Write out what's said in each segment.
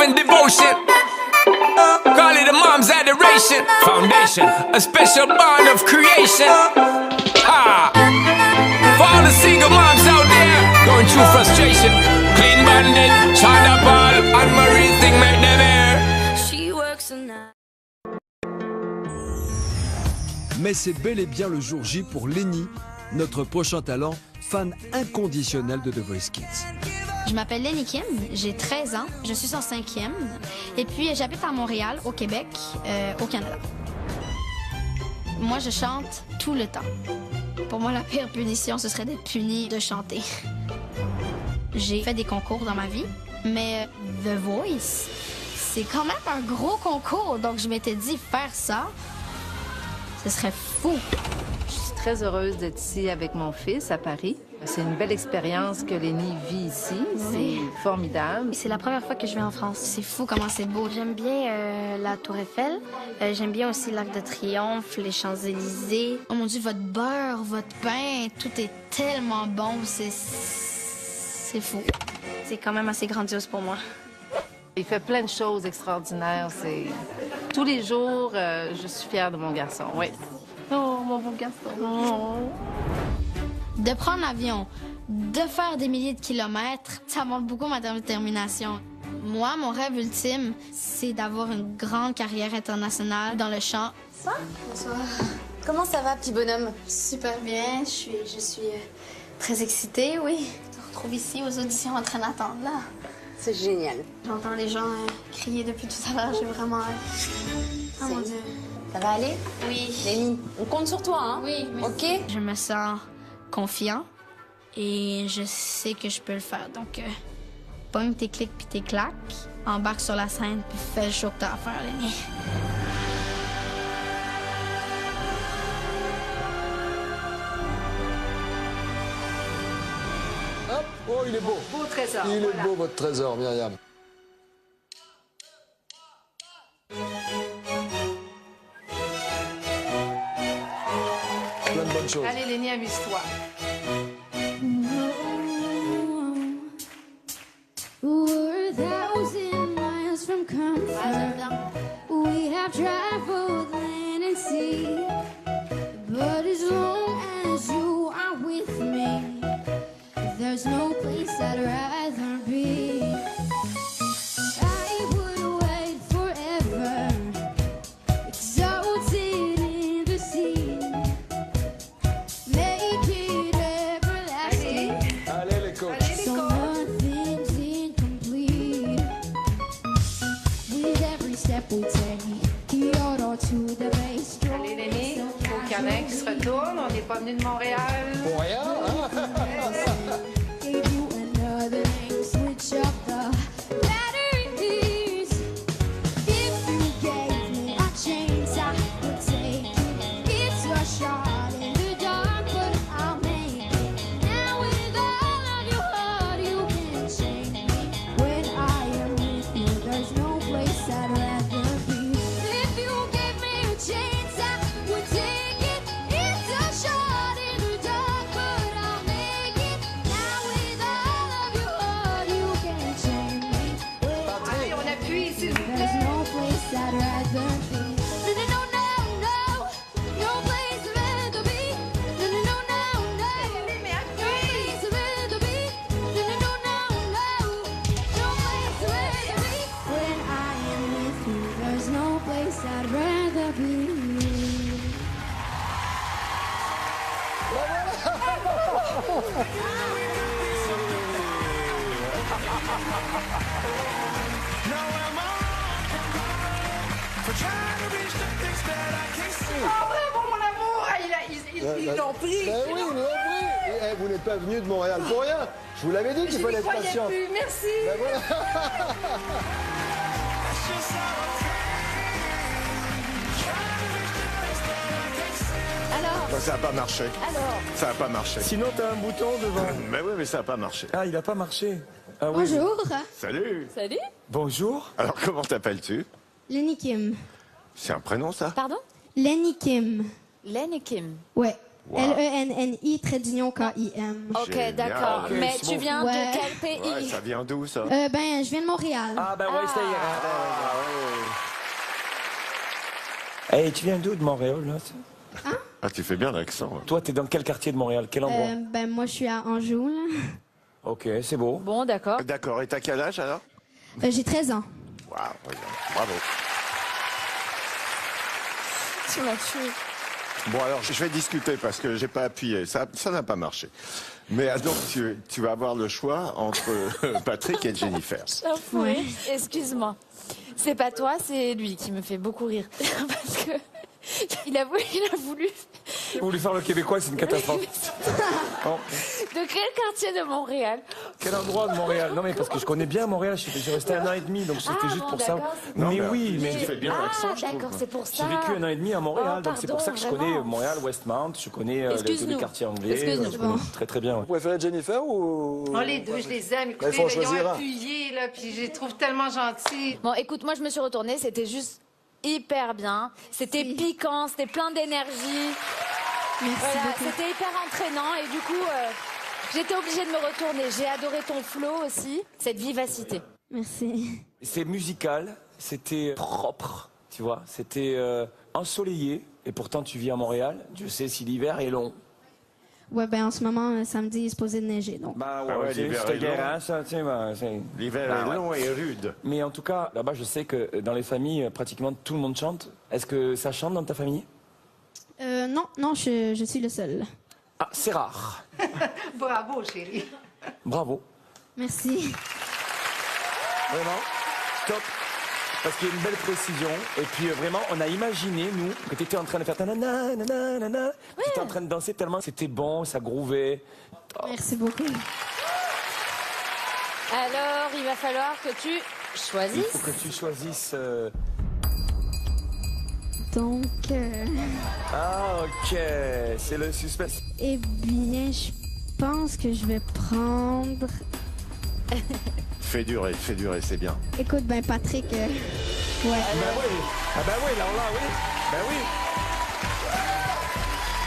and devotion. Call it a mom's adoration. Foundation, a special bond of creation. Ah, for all the single moms out there going through frustration. Clean Bandit, China Ball, and Marie thing make them air. She works a night. Mais c'est bel et bien le jour J pour Lenny, notre prochain talent, fan inconditionnel de The Voice Kids. Je m'appelle Lenny Kim, j'ai 13 ans, je suis en 5e et puis j'habite à Montréal, au Québec, au Canada. Moi, je chante tout le temps. Pour moi, la pire punition, ce serait d'être puni de chanter. J'ai fait des concours dans ma vie, mais The Voice, c'est quand même un gros concours, donc je m'étais dit faire ça, ce serait fou. Je suis très heureuse d'être ici avec mon fils à Paris. C'est une belle expérience que Lenny vit ici. Oui. C'est formidable. C'est la première fois que je vais en France. C'est fou comment c'est beau. J'aime bien la Tour Eiffel. J'aime bien aussi l'Arc de Triomphe, les Champs-Élysées. Oh mon Dieu, votre beurre, votre pain, tout est tellement bon. C'est fou. C'est quand même assez grandiose pour moi. Il fait plein de choses extraordinaires. Tous les jours, je suis fière de mon garçon. Oui. Oh, mon beau garçon. Oh. De prendre l'avion, de faire des milliers de kilomètres, ça montre beaucoup ma détermination. Moi, mon rêve ultime, c'est d'avoir une grande carrière internationale dans le chant. Bonsoir. Comment ça va, petit bonhomme? Super bien, je suis très excitée, oui. Je me retrouve ici aux auditions en train d'attendre, là. C'est génial. J'entends les gens crier depuis tout à l'heure, j'ai vraiment hâte. Oh mon Dieu. Ça va aller? Oui. Lenny, on compte sur toi, hein? Oui, merci. OK? Je me sens confiant et je sais que je peux le faire. Donc, pogne tes clics puis tes claques, embarque sur la scène puis fais le show que t'as à faire, Lenny. Hop, oh, il est beau. Beau trésor. Il est beau, votre trésor, Myriam. Plein de bonnes choses. Allez, Lenny, amuse-toi. We're 1,000 miles from comfort. We have traveled land and sea. But as long as you are with me, there's no place I'd rather be. I would wait forever, exalted in the sea. Make it everlasting. Allez, les coachs. So nothing's incomplete. With every step we take, Kyoto to the base. Allez, Lenny, au canin qui se retourne. On n'est pas venu de Montréal. Pour rien, hein? Gave you another name, switch up the batteries. If you gave me a chance, I would take it. It's a shot in the dark, but I'll make it. Now with all of your heart, you can change me. When I am with you, there's no place I'd rather be. If you gave me a chance, I would take it. It's a shot in the dark, but I'll make it. Now with all of your heart, you can change me. Allez, on appuie, s'il vous There's plaît. no place I'd rather be. No, no, no, no, no place I'd rather be. No, no, no, no, no, no place I'd rather be. No, no, no, no, no place I'd rather be. When I am with you, there's no place I'd rather be. Oh, bravo, mon amour! Ah, ils l'ont pris. Ben oui, ils l'ont pris. Eh, vous n'êtes pas venu de Montréal pour rien. Je vous l'avais dit qu'il Je fallait n'y être croyais patient. plus. Merci. Ben voilà. Alors, Ça n'a pas marché. alors, Ça n'a pas marché. Sinon, t'as un bouton devant. Mais oui, mais ça n'a pas marché. Ah, il a pas marché. Ah oui. Bonjour, Salut. Salut. Bonjour. Alors, comment t'appelles-tu? Lenny Kim. C'est un prénom, ça? Pardon? Lenny Kim. Len et Kim. Ouais. Lenni, trait d'union, K-I-M. Ok, Génial. d'accord. Ok, Mais c'est tu bon. viens Ouais. de quel pays? Ouais, ça vient d'où, ça? Ben, je viens de Montréal. Ah, ben ouais, c'était hier. Hey, tu viens d'où de Montréal, là? Ah, tu fais bien l'accent. hein. Toi, t'es dans quel quartier de Montréal? Quel endroit? Ben, moi, je suis à Anjou, là. Ok, c'est beau. Bon, d'accord. D'accord, et t'as quel âge, alors? J'ai 13 ans. Waouh, regarde. Bravo. Tu m'as tué. Bon, alors, je vais discuter parce que j'ai pas appuyé. Ça n'a pas marché. Mais donc, tu vas avoir le choix entre Patrick et Jennifer. Enfoiré. Excuse-moi. C'est pas toi, c'est lui qui me fait beaucoup rire. Parce que il a voulu. J'ai voulu faire le Québécois, c'est une catastrophe. Bon. De quel quartier de Montréal? Quel endroit de Montréal? Non, mais parce que je connais bien Montréal, j'ai resté 1 an et demi, donc c'était juste bon, pour ça. d'accord. Non, Mais mais oui, mais tu fais bien l'accent, je trouve. D'accord, c'est pour j'ai ça. vécu 1 an et demi à Montréal, Oh, donc c'est pour ça que je pardon, connais vraiment. Montréal, Westmount, je connais tous Excuse-nous. les quartiers anglais. Excuse-nous. Je connais très très bien. ouais. Vous préférez Jennifer ou... Oh, les deux, je les aime. Écoutez, Il faut en ils ont choisir un. appuyé, là, puis je les trouve tellement gentils. Bon, écoute, moi je me suis retournée, c'était juste hyper bien. C'était piquant, c'était plein d'énergie. Merci Voilà, beaucoup. c'était hyper entraînant et du coup, j'étais obligée de me retourner. J'ai adoré ton flow aussi, cette vivacité. Merci. C'est musical, c'était propre, tu vois, c'était ensoleillé, et pourtant tu vis à Montréal, Dieu sait si l'hiver est long. Ouais, ben, en ce moment, samedi, il est supposé de neiger, donc. Bah Ah ouais, l'hiver c'était est long. guerre, ça, tu sais, bah, c'est... L'hiver Ah, est ouais. long et rude. Mais en tout cas, là-bas, je sais que dans les familles, pratiquement tout le monde chante. Est-ce que ça chante dans ta famille? Non, je suis le seul. Ah, c'est rare. Bravo, chérie. Bravo. Merci. Vraiment, top. Parce qu'il y a une belle précision. Et puis vraiment, on a imaginé, nous, que tu étais en train de faire nanana, nanana, nanana. Tu étais en train de danser tellement c'était bon, ça groovait. Merci beaucoup. Alors, il va falloir que tu Il choisisses. faut que tu choisisses... Donc, Ah, ok. C'est le suspense. eh bien, je pense que je vais prendre... Fais durer, c'est bien. Écoute, ben, Patrick, ouais. Ben oui. Ah ben oui, là, oui. Ben oui.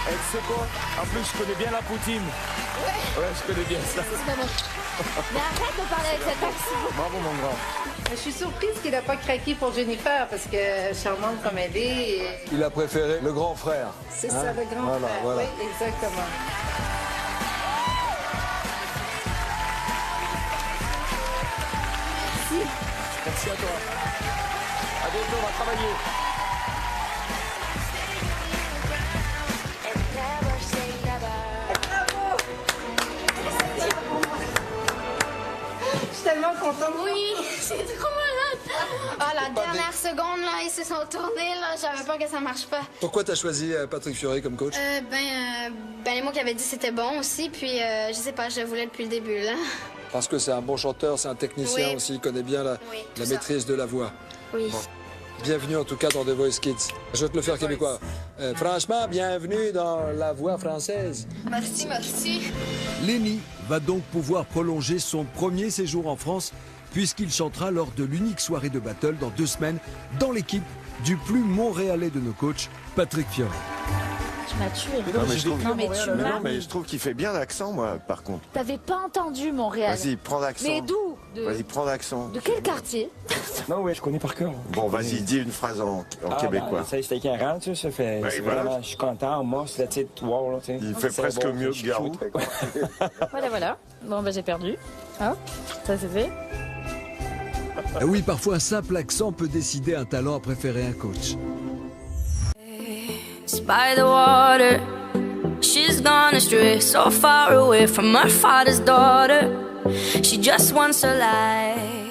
Et tu sais quoi? En plus, je connais bien la poutine. Ouais, je connais bien ça. Mais arrête de parler avec cet accent. Bravo, mon grand. Je suis surprise qu'il n'a pas craqué pour Jennifer, parce que charmante comme elle est, Il a préféré le grand frère. c'est Hein? ça, le grand Voilà, frère. voilà. Oui, exactement. Merci à toi. À bientôt, on va travailler. Je suis tellement contente. Oui, c'est trop malade. Ah, la dernière seconde, là, ils se sont tournés, là. J'avais peur que ça marche pas. Pourquoi t'as choisi Patrick Fiori comme coach? Ben, les mots qu'il avait dit, c'était bon aussi. Puis, je sais pas, je le voulais depuis le début, là. Parce que c'est un bon chanteur, c'est un technicien Oui. aussi, il connaît bien Oui, tout la ça. maîtrise de la voix. Oui. Bienvenue en tout cas dans The Voice Kids. Je vais te le faire québécois. Franchement, bienvenue dans la voix française. Merci, merci. Lenny va donc pouvoir prolonger son premier séjour en France puisqu'il chantera lors de l'unique soirée de battle dans 2 semaines dans l'équipe du plus montréalais de nos coachs, Patrick Fiori. Tu m'as tué. Non, mais je trouve, Non, mais tu mais m'as- non, mais je trouve qu'il fait bien l'accent, moi, par contre. T'avais pas entendu Montréal. Vas-y, prends l'accent. Mais d'où? Vas-y, prends l'accent. De quel quartier? Non, ouais, je connais par cœur. Bon, vas-y, dis une phrase en québécois. Ça, c'était écœurant, tu sais, ça fait... Ben, c'est voilà. vraiment, je suis content, moi, c'est la petite wow, là, tu sais. Il fait C'est presque bon, mieux c'est que Garou. chouchou. Voilà. Bon, bah j'ai perdu. Hop, ça c'est fait. Ah oui, parfois un simple accent peut décider un talent à préférer un coach. It's by the water. She's gone astray, so far away from her father's daughter. She just wants her life.